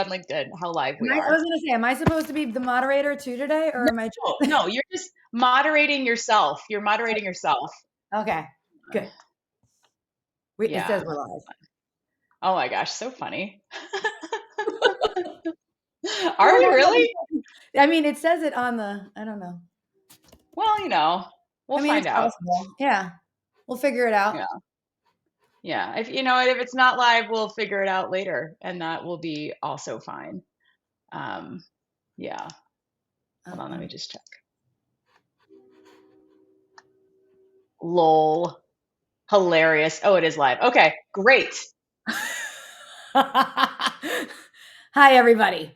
on LinkedIn how live we I are. was gonna say, am I supposed to be the moderator too today, or am I? No, you're just moderating yourself. You're moderating yourself. Okay, good. It Yeah. says we're live. Oh my gosh, so funny. Are we Well, really? I mean, it says it on the. I don't know. Well, we'll I mean, find it's out. possible. Yeah, we'll figure it out. Yeah. Yeah. If if it's not live, we'll figure it out later, and that will be also fine. Um, yeah. Hold on, let me just check. Lol. Hilarious. Oh, it is live. Okay, great. Hi, everybody.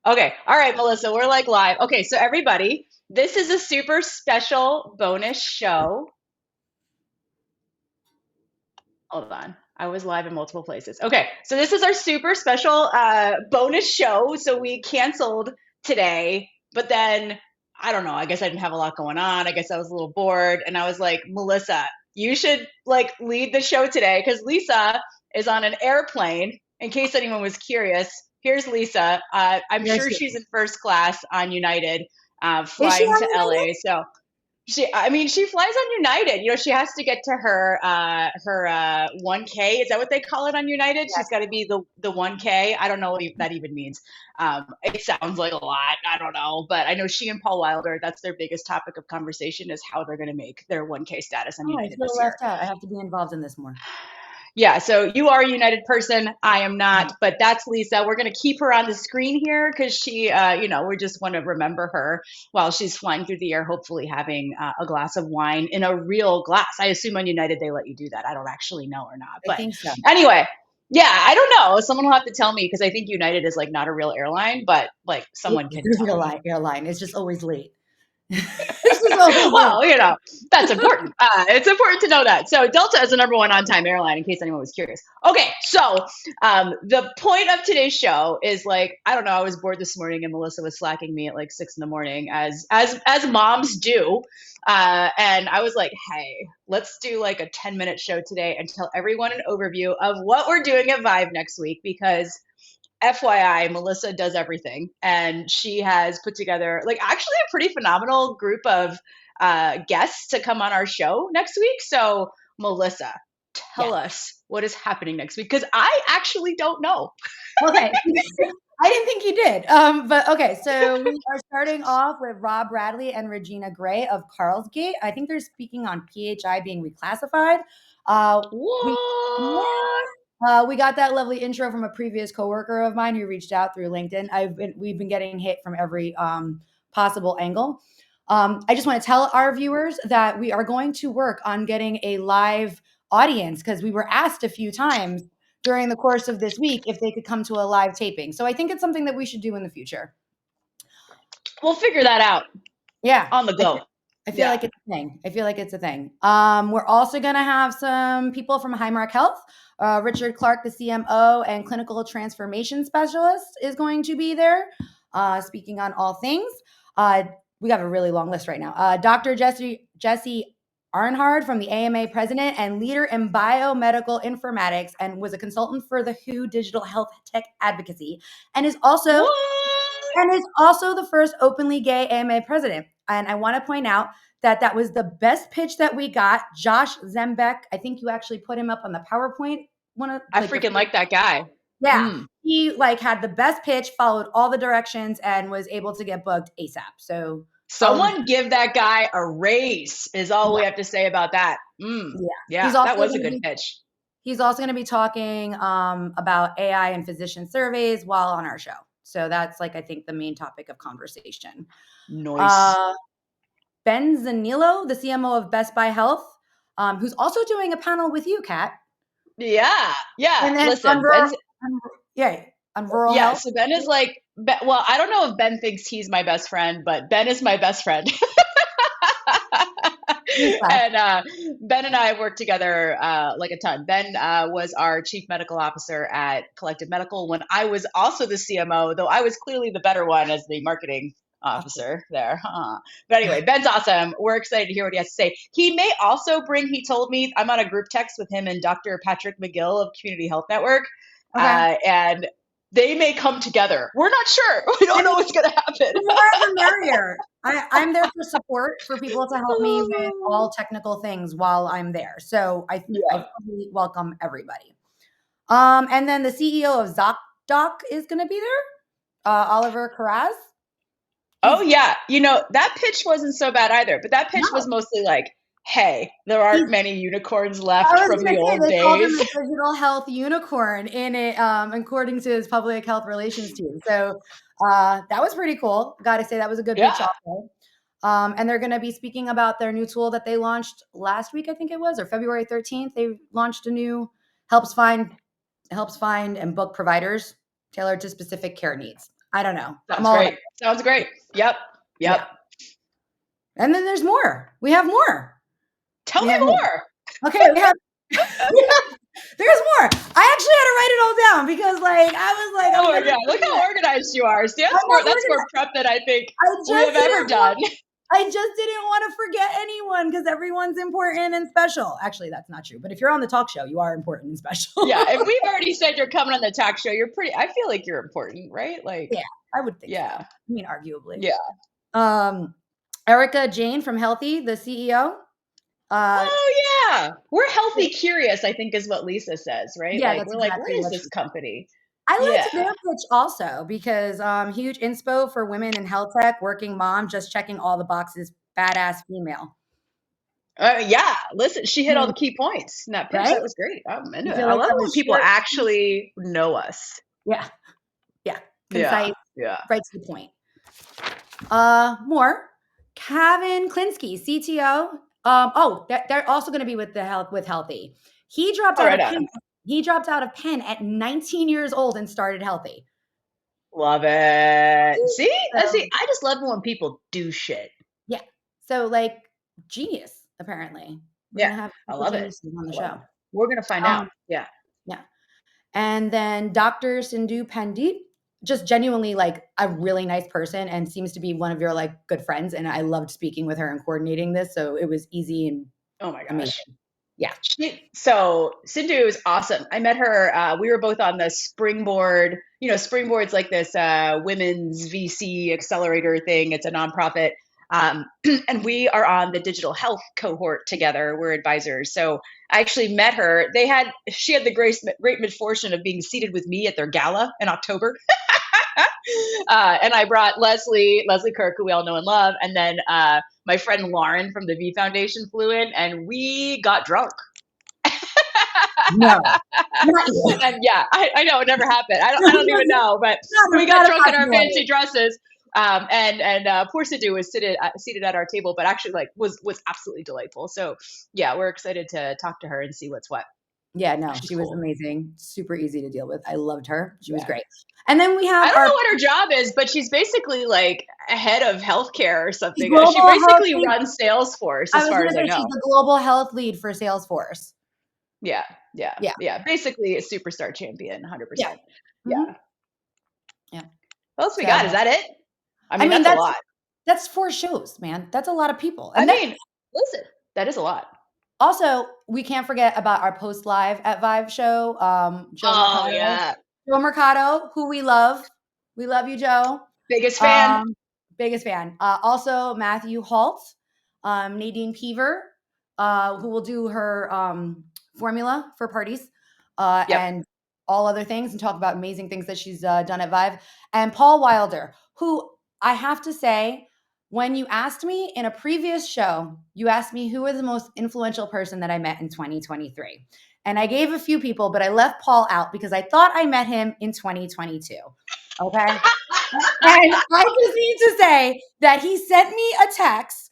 Okay. All right, Melissa, we're like live. Okay, so everybody, this is a super special bonus show. Hold on. I was live in multiple places. Okay, so this is our super special bonus show. So we canceled today, but then I don't know. I guess I didn't have a lot going on. I guess I was a little bored, and I was like, Melissa, you should like lead the show today because Lisa is on an airplane. In case anyone was curious, here's Lisa. I'm sure she's in first class on United, Is she flying to on LA. So she flies on United. She has to get to her 1K. Is that what they call it on United? She's got to be the 1K. I don't know what that even means. It sounds like a lot. I don't know, but I know she and Paul Wilder. That's their biggest topic of conversation is how they're going to make their 1K status on Oh, I United feel this year. left out. I have to be involved in this more. Yeah, so you are a United person. I am not, but that's Lisa. We're going to keep her on the screen here because she, we just want to remember her while she's flying through the air, hopefully having a glass of wine in a real glass. I assume on United they let you do that. I don't actually know or not. I But think so. anyway, yeah, I don't know. Someone will have to tell me because I think United is like not a real airline, but like someone can tell me. Airline. It's just always late. Well, that's important. It's important to know that. So Delta is the number one on-time airline, in case anyone was curious. Okay, so the point of today's show is like, I don't know, I was bored this morning and Melissa was slacking me at like 6 in the morning, as moms do. And I was like, hey, let's do like a 10-minute show today and tell everyone an overview of what we're doing at ViVE next week because FYI, Melissa does everything, and she has put together like actually a pretty phenomenal group of guests to come on our show next week. So, Melissa, tell us what is happening next week because I actually don't know. Okay. I didn't think you did. But okay, so we are starting off with Rob Bradley and Regina Gray of Carlsgate. I think they're speaking on PHI being reclassified. We got that lovely intro from a previous coworker of mine who reached out through LinkedIn. We've been getting hit from every possible angle. I just want to tell our viewers that we are going to work on getting a live audience because we were asked a few times during the course of this week if they could come to a live taping. So I think it's something that we should do in the future. We'll figure that out. Yeah. On the go. I feel like it's a thing. We're also going to have some people from Highmark Health. Richard Clark, the CMO and clinical transformation specialist, is going to be there speaking on all things. We have a really long list right now. Dr. Jesse Arnhard from the AMA president and leader in biomedical informatics and was a consultant for the WHO Digital Health Tech Advocacy and is also the first openly gay AMA president. And I want to point out that was the best pitch that we got. Josh Zembeck, I think you actually put him up on the PowerPoint. I freaking like that guy. Yeah. He had the best pitch, followed all the directions, and was able to get booked ASAP. So someone give that guy a raise is all we have to say about that. Yeah, that was a good pitch. He's also going to be talking about AI and physician surveys while on our show. So that's I think the main topic of conversation. Nice. Ben Zanillo, the CMO of Best Buy Health, who's also doing a panel with you, Kat. Yeah. And then listen, on rural health. So Ben is well, I don't know if Ben thinks he's my best friend, but Ben is my best friend. And Ben and I worked together like a ton. Ben was our chief medical officer at Collective Medical when I was also the CMO, though I was clearly the better one as the marketing officer there. But anyway, Ben's awesome. We're excited to hear what he has to say. He may also he told me, I'm on a group text with him and Dr. Patrick McGill of Community Health Network. Okay. And they may come together. We're not sure. We don't know what's going to happen. The more the merrier. I'm there for support, for people to help me with all technical things while I'm there. So I Yeah. fully welcome everybody. And then the CEO of ZocDoc is going to be there, Oliver Carraz. Oh, He's yeah. That pitch wasn't so bad either, but that pitch was no, mostly like, hey, there aren't he's. many unicorns I left was from going the to say old they called him days. a digital health unicorn in it, according to his public health relations team. So that was pretty cool. Got to say that was a good pitch Yeah. also. And they're going to be speaking about their new tool that they launched last week, I think it was, or February 13th. They launched a new helps find and book providers tailored to specific care needs. I don't know. I'm Sounds all about great. Sounds great. Yep. it. Yeah. Yep. And then there's more. We have more. Tell We me have more. more. Okay, we have there's more. I actually had to write it all down because I was like, Oh my God. Look how organized you are. See, that's more prep than I think we have ever done. I just didn't want to forget anyone because everyone's important and special. Actually, that's not true. But if you're on the talk show, you are important and special. Yeah. If we've already said you're coming on the talk show, I feel like you're important, right? Like, Yeah, I would think so. yeah. I mean, arguably. Yeah. Erica Jane from Healthy, the CEO. Oh yeah. We're healthy curious, I think is what Lisa says, right? Yeah, Like that's we're like, exactly what is what this she said. company? I Yeah. liked their pitch also because huge inspo for women in health tech, working mom, just checking all the boxes, badass female. Yeah. Listen, she hit all the key points in that pitch. Right? That was great. I'm into I it. feel I like love that when was people short. actually know us. Yeah. Yeah. Yeah. Concise, Yeah. right to the point. More. Kevin Klinsky, CTO. They're also going to be with Healthy. He dropped out right of on. Penn. He dropped out of Penn at 19 years old and started Healthy. Love it. See? So, See, I just love when people do shit. yeah. So genius, apparently. We're Yeah. gonna have I love it. geniuses on the show. We're gonna find out. Yeah. Yeah. And then Dr. Sindhu Pandit, just genuinely a really nice person and seems to be one of your good friends. And I loved speaking with her and coordinating this. So it was easy and Oh my gosh. amazing. Yeah. So Sindhu is awesome. I met her. We were both on the Springboard. Springboard's like this women's VC accelerator thing. It's a nonprofit. And we are on the digital health cohort together. We're advisors. So I actually met her. She had the great misfortune of being seated with me at their gala in October. And I brought Leslie Kirk, who we all know and love. And then my friend Lauren from the ViVE Foundation flew in and we got drunk. No. And yeah, I know it never happened. I don't even know, but we got drunk in our fancy dresses. And poor Sindhu was seated at our table, but actually was absolutely delightful. So yeah, we're excited to talk to her and see what's what. Yeah, no, she was amazing. Super easy to deal with. I loved her. She was great. And then we have I don't know what her job is, but she's basically like a head of healthcare or something. She global basically health runs Salesforce, I as was far gonna as say I know. she's the global health lead for Salesforce. Yeah. Yeah. Basically a superstar champion, 100%. Yeah. Yeah. Yeah. What else we got? Is that it? I mean, that's a lot. That's 4 shows, man. That's a lot of people. And listen, that is a lot. Also, we can't forget about our post live at ViVE show. Joe Mercado. Yeah. Joe Mercado, who we love. We love you, Joe. Biggest fan. Also, Matthew Halt, Nadine Peaver, who will do her formula for parties and all other things and talk about amazing things that she's done at ViVE. And Paul Wilder, who I have to say, when you asked me in a previous show, you asked me who was the most influential person that I met in 2023. And I gave a few people, but I left Paul out because I thought I met him in 2022. Okay. And I just need to say that he sent me a text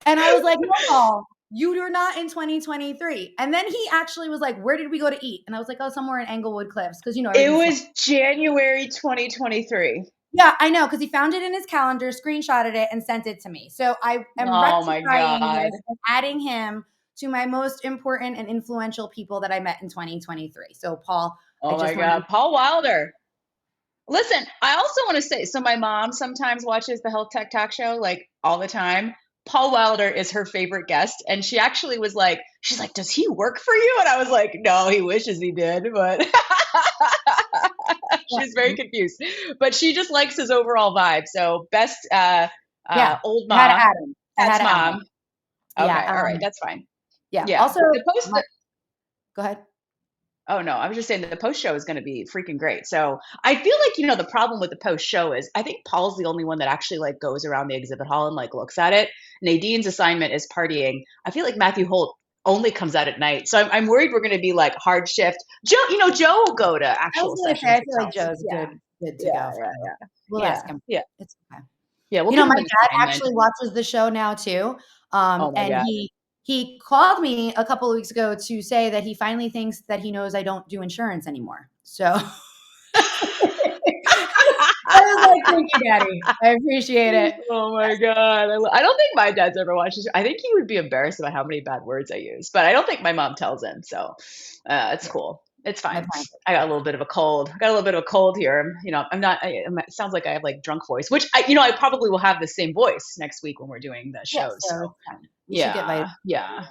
and I was like, no, Paul, you are not in 2023. And then he actually was like, where did we go to eat? And I was like, oh, somewhere in Englewood Cliffs. Because, it was January 2023. Yeah, I know, because he found it in his calendar, screenshotted it, and sent it to me. So I am rectifying this and adding him to my most important and influential people that I met in 2023. So, Paul. Oh my God, Paul Wilder. Listen, I also want to say, so my mom sometimes watches the Health Tech Talk Show, all the time. Paul Wilder is her favorite guest. And she actually was she's like, does he work for you? And I was like, no, he wishes he did, but She's very confused, but she just likes his overall vibe. So best Yeah, old I had to ma, add him. I had best to add him. mom. Yeah, Okay, all right, that's fine. yeah. Yeah, Also, the post. my, go ahead. Oh no, I was just saying that the post show is going to be freaking great. So I feel like the problem with the post show is I think Paul's the only one that actually like goes around the exhibit hall and like looks at it. Nadine's assignment is partying. I feel like Matthew Holt only comes out at night, so I'm worried we're going to be like hard shift. Joe, Joe will go to I was actual gonna say, sessions I feel like himself. Joe's Yeah, good to yeah, go for yeah, now. yeah, We'll yeah, ask him. yeah, It's okay. yeah. We'll give My him an dad assignment. actually watches the show now too. Oh my And god. he called me a couple of weeks ago to say that he finally thinks that he knows I don't do insurance anymore. So I was like, thank you, Daddy. I appreciate it. Oh my God. I don't think my dad's ever watched this. I think he would be embarrassed about how many bad words I use, but I don't think my mom tells him. So it's Yeah, cool. It's my fine. parents. I got a little bit of a cold. I got a little bit of a cold here. I'm not, it sounds like I have like drunk voice, which I probably will have the same voice next week when we're doing the Yeah, shows. so So it's fine. You should get yeah, vitamin yeah, C.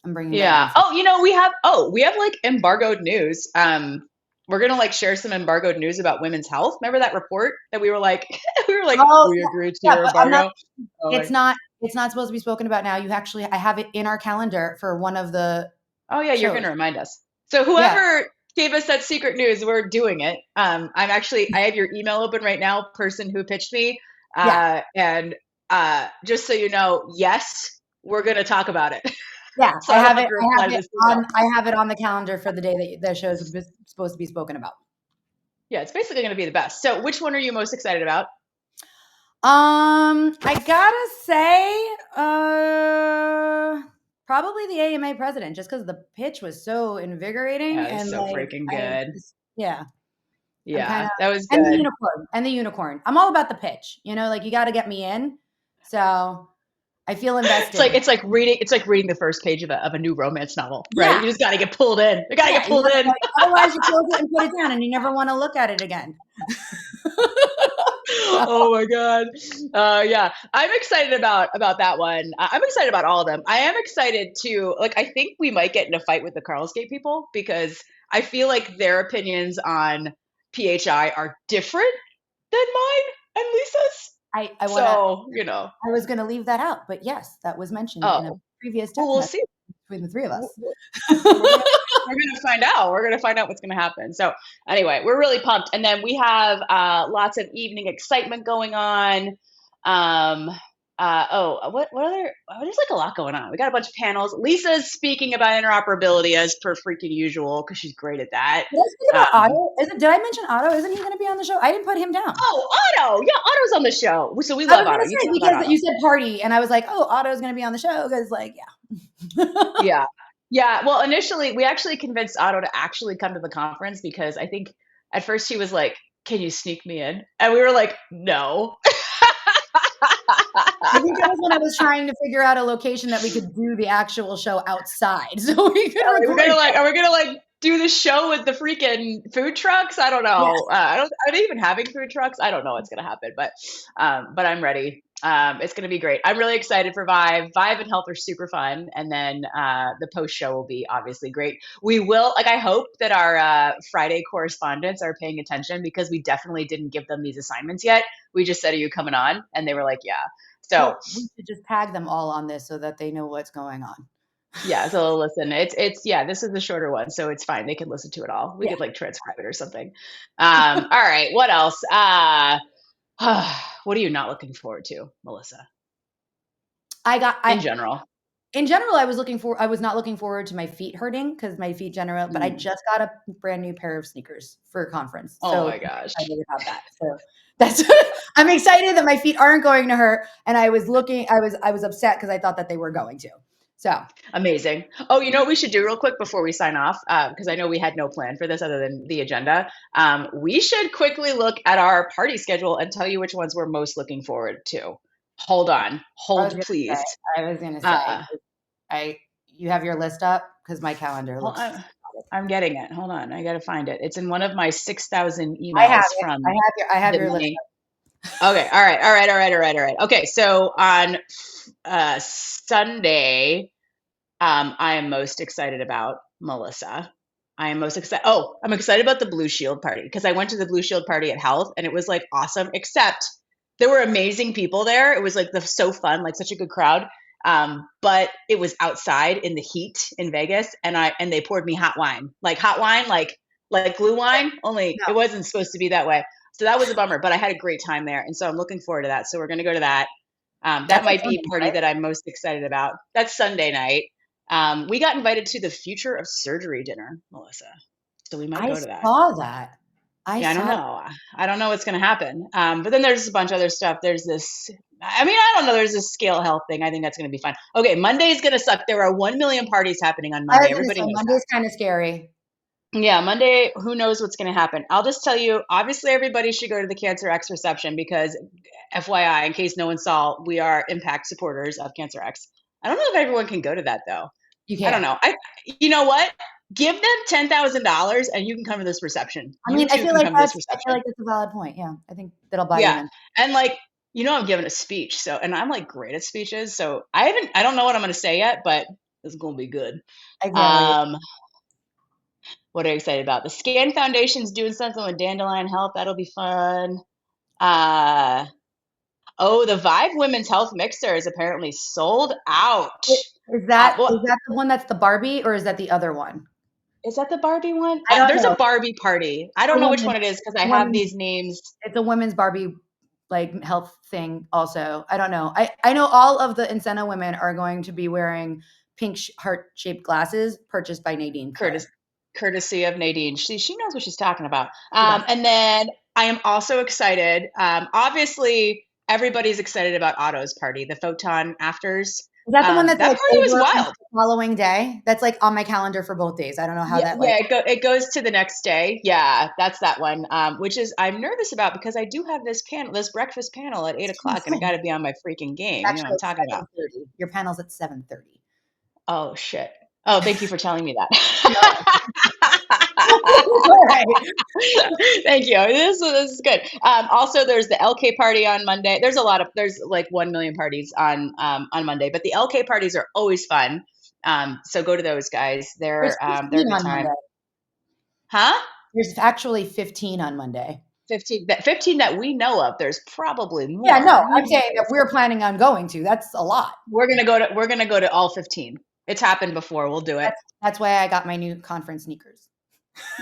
I'm bringing yeah. vitamin C. Oh, we have like embargoed news. We're gonna like share some embargoed news about women's health. Remember that report that we were like, Oh, we agreed to yeah, your but I'm not. embargo? Oh my. It's not supposed to be spoken about now. I have it in our calendar for one of the Oh yeah, you're shows. gonna remind us. So Yeah, whoever gave us that secret news, we're doing it. I have your email open right now, person who pitched me. yeah, And just so you know, yes, we're gonna talk about it. yeah. So I don't have to reply I to have it this email. on. I have it on the calendar for the day that the show is supposed to be spoken about. Yeah, it's basically gonna be the best. So which one are you most excited about? I gotta say, probably the AMA president, just because the pitch was so invigorating Yeah, it's and so like freaking good. yeah, I'm kind Yeah, of that was and the good. unicorn and the unicorn. I'm all about the pitch. Like you got to get me in, so I feel invested. It's like reading the first page of a new romance novel, right? Yeah, You just gotta get pulled in. You gotta yeah. get pulled in. Otherwise, you close it and put it down, and you never want to look at it again. So, Oh my god. Yeah, I'm excited about that one. I'm excited about all of them. I am excited to like. I think we might get in a fight with the Carlsgate people because I feel like their opinions on PHI are different than mine and Lisa's. I want to. So I was going to leave that out, but yes, that was mentioned in a oh, previous well, text we'll message see. between the three of us. We're gonna find out. We're gonna find out what's gonna happen. So anyway, we're really pumped. And then we have lots of evening excitement going on. Um, what other? Oh, there's like a lot going on. We got a bunch of panels. Lisa's speaking about interoperability as per freaking usual because she's great at that. Did I speak about Um, Otto? Did I mention Otto? Isn't he going to be on the show? I didn't put him down. oh, Otto. Yeah, Otto's on the show. So we I love was going Otto. to You say talk about because Otto. you said party, and I was like, oh, Otto's going to be on the show because, like, yeah. Yeah. Yeah. Well, initially, we actually convinced Otto to actually come to the conference because I think at first he was like, can you sneak me in? And we were like, no. I think that was when I was trying to figure out a location that we could do the actual show outside, so we could record. Are we gonna like do the show with the freaking food trucks? I don't know. Yes. Are they even having food trucks? I don't know what's gonna happen, but I'm ready. It's gonna be great. I'm really excited for ViVE. ViVE and Health are super fun, and then the post show will be obviously great. We will I hope that our Friday correspondents are paying attention because we definitely didn't give them these assignments yet. We just said, "Are you coming on?" And they were like, "Yeah." So Well, we should just tag them all on this so that they know what's going on. yeah, so listen, it's yeah, this is the shorter one, so it's fine. They can listen to it all. We Yeah. could like transcribe it or something. All right, what else? What are you not looking forward to, Melissa? In general. In general, I was not looking forward to my feet hurting because my feet but I Mm. just got a brand new pair of sneakers for a conference. Oh So my I'm gosh. excited about that. So that's I'm excited that my feet aren't going to hurt. And I was upset because I thought that they were going to. So Amazing. Oh, you know what we should do real quick before we sign off? Because I know we had no plan for this other than the agenda. We should quickly look at our party schedule and tell you which ones we're most looking forward to. Hold on. Hold, please. I was gonna say, Uh, you have your list up because my calendar hold looks. on. I'm getting it. Hold on. I got to find it. It's in one of my 6,000 I have emails it. from I have the your list many. up. Okay. All right. All right. All right. All right. All right. Okay. So on Sunday, I am most excited about Melissa. I am most excited. Oh, I'm excited about the Blue Shield party because I went to the Blue Shield party at Health and it was like awesome, except there were amazing people there. It was like so fun, like such a good crowd. But it was outside in the heat in Vegas and they poured me hot wine, like glue wine, only No, it wasn't supposed to be that way. So that was a bummer, but I had a great time there. And so I'm looking forward to that. So we're going to go to that. That that's a might fun be one, party right? that I'm most excited about. That's Sunday night. We got invited to the Future of Surgery dinner, Melissa. So we might I go to that. saw that. I Yeah, I don't saw. know. I don't know what's going to happen. But then there's a bunch of other stuff. I don't know. There's this scale health thing. I think that's going to be fun. Okay, Monday is going to suck. There are 1 million parties happening on I Monday. was gonna Everybody say knows that. Monday's kind of scary. Yeah, Monday, who knows what's going to happen? I'll just tell you, obviously, everybody should go to the Cancer X reception because, FYI, in case no one saw, we are impact supporters of Cancer X. I don't know if everyone can go to that, though. You I don't can't. know. You know what? Give them $10,000 and you can come to this reception. I You mean, too can come to this I feel reception. like that's a valid point. Yeah, I think that'll buy you Yeah. in. And like, I'm giving a speech. So, and I'm like great at speeches. So I don't know what I'm going to say yet, but it's going to be good. I can't wait. Um, what are you excited about? The Scan Foundation's doing something with Dandelion Health. That'll be fun. Uh, oh, the ViVE Women's Health Mixer is apparently sold out. Is Well, that the one that's the Barbie, or is that the other one? is that the Barbie one? I don't There's a know. Barbie party. I It's the don't know which women. one it is because I The have women's. these names. It's a women's Barbie like health thing. Also, I don't know. I know all of the Insena women are going to be wearing pink heart shaped glasses purchased by Nadine Claire. Curtis, courtesy of Nadine. She knows what she's talking about. She does. And then I am also excited. Obviously, everybody's excited about Otto's party, the photon afters. Is that the one that's That like party was over on wild. the following day? That's like on my calendar for both days. I don't know how Yeah, that like. yeah, it goes to the next day. Yeah, that's that one. Which is I'm nervous about because I do have this breakfast panel at 8 o'clock, and I got to be on my freaking game. You know what Actually, I'm it's talking about? 7:30. Your panel's at 7:30. Oh shit. Oh, thank you for telling me that. No. All right. Thank you. This is good. Also, there's the LK party on Monday. There's like 1 million parties on Monday, but the LK parties are always fun. So go to those guys. There's They're a 15 good on Monday. time. Huh? There's actually 15 on Monday. 15 that we know of. There's probably Yeah, more. no, Who I'm saying that knows? we're planning on going to. That's a lot. We're gonna go to all 15. It's happened before. We'll do it. That's why I got my new conference sneakers.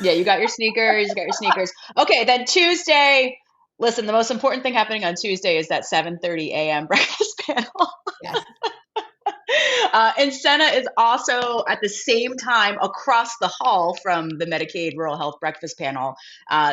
Yeah, you got your sneakers. You got your sneakers. Okay, then Tuesday. Listen, the most important thing happening on Tuesday is that 7:30 a.m. breakfast panel. Yes. And Senna is also at the same time across the hall from the Medicaid Rural Health Breakfast Panel.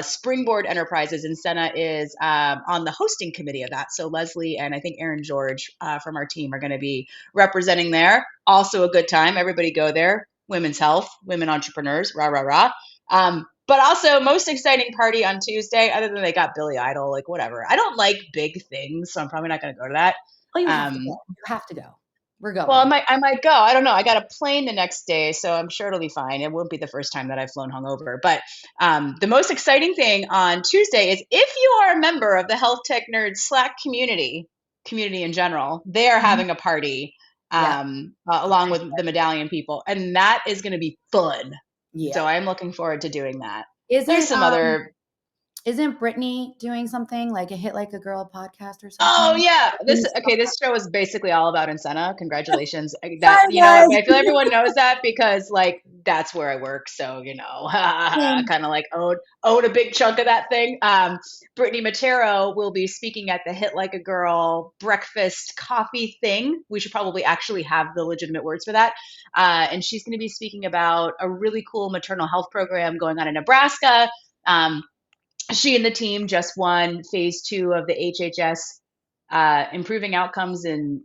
Springboard Enterprises and Senna is on the hosting committee of that. So Leslie and I think Aaron George from our team are going to be representing there. Also a good time. Everybody go there. Women's health, women entrepreneurs, rah, rah, rah. But also, most exciting party on Tuesday, other than they got Billy Idol, like whatever. I don't like big things, so I'm probably not going to go to that. Well, you have to Um, go. You have to go. We're well, I going. might, I might go. I don't know. I got a plane the next day, so I'm sure it'll be fine. It won't be the first time that I've flown hungover. But the most exciting thing on Tuesday is if you are a member of the Health Tech Nerds Slack community in general, they are Mhm. having a party Yeah. along with the medallion people, and that is going to be fun. Yeah. So I'm looking forward to doing that. There's Isn't some other. isn't Brittany doing something like a Hit Like a Girl podcast or Oh something? yeah, this show is basically all about Incenna. Congratulations. That Sorry, you know, guys. but I feel everyone knows that because like that's where I work. So Same. kind of like own a big chunk of that thing. Brittany Matero will be speaking at the Hit Like a Girl breakfast coffee thing. We should probably actually have the legitimate words for that. And she's going to be speaking about a really cool maternal health program going on in Nebraska. Um, she and the team just won phase 2 of the HHS improving outcomes in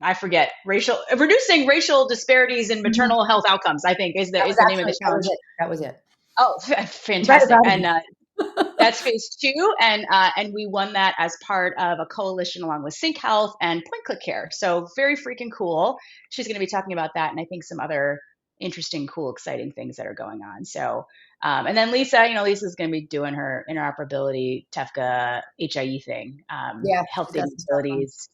I forget reducing racial disparities in Mhm. maternal health outcomes. I think is the That is was the name of the actually that was challenge. it. That was it. Oh, Right fantastic! about And it. that's phase 2, and we won that as part of a coalition along with Sync Health and Point Click Care. So very freaking cool. She's going to be talking about that, and I think some other interesting, cool, exciting things that are going on. So, and then Lisa, Lisa's going to be doing her interoperability TEFCA HIE thing, Yeah, health she's data got some stuff on. utilities,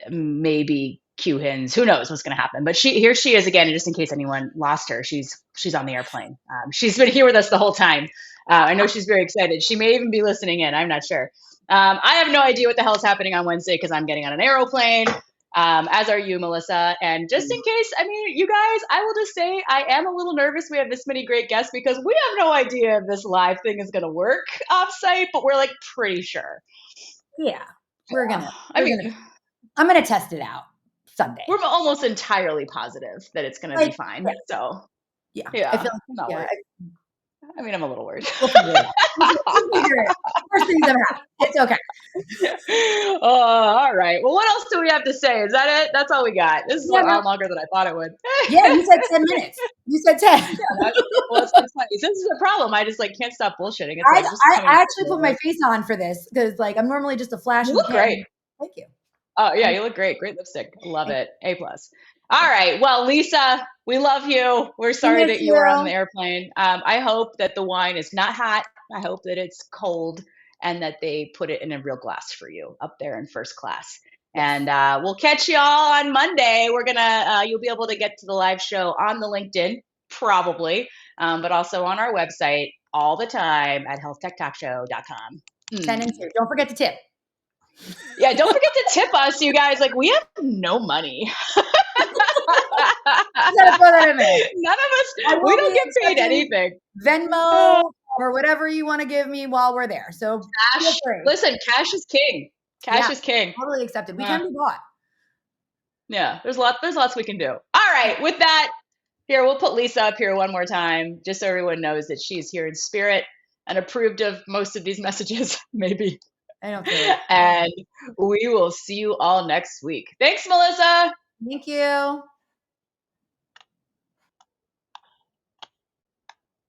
maybe Q-hins. Who knows what's going to happen? But here she is again. And just in case anyone lost her, she's on the airplane. She's been here with us the whole time. I know she's very excited. She may even be listening in. I'm not sure. I have no idea what the hell is happening on Wednesday because I'm getting on an aeroplane, as are you, Melissa. And just in case, I mean, you guys, I will just say I am a little nervous. We have this many great guests because we have no idea if this live thing is going to work off-site, but we're like pretty sure. Yeah, I'm gonna test it out Sunday. We're almost entirely positive that it's going to be fine. Yeah. So yeah, I feel like I mean, I'm a little worried. We'll figure it out. First things ever happen. It's okay. All right. Well, what else do we have to say? Is that it? That's all we got. This is longer than I thought it would. Yeah, you said 10 minutes. You said 10. Yeah, well, it's funny. This is a problem. I just can't stop bullshitting. It's I actually put my face on for this because I'm normally just a flash. You look great. Thank you. Oh yeah, you look great. Great lipstick. Love it. A+. All right. Well, Lisa, we love you. We're sorry that you were on the airplane. I hope that the wine is not hot. I hope that it's cold and that they put it in a real glass for you up there in first class. And we'll catch you all on Monday. We're gonna you'll be able to get to the live show on the LinkedIn, probably, but also on our website all the time at healthtechtalkshow.com. 10 and 2. Don't forget to tip. Yeah, don't forget to tip us, you guys. Like, we have no money. None of us. We don't get paid anything. Venmo or whatever you want to give me while we're there. So cash. Listen, cash is king. Cash is king. Totally accepted. We can be bought. Yeah, there's lots we can do. All right, with that, here we'll put Lisa up here one more time, just so everyone knows that she's here in spirit and approved of most of these messages, maybe. I don't feel it. And we will see you all next week. Thanks, Melissa. Thank you.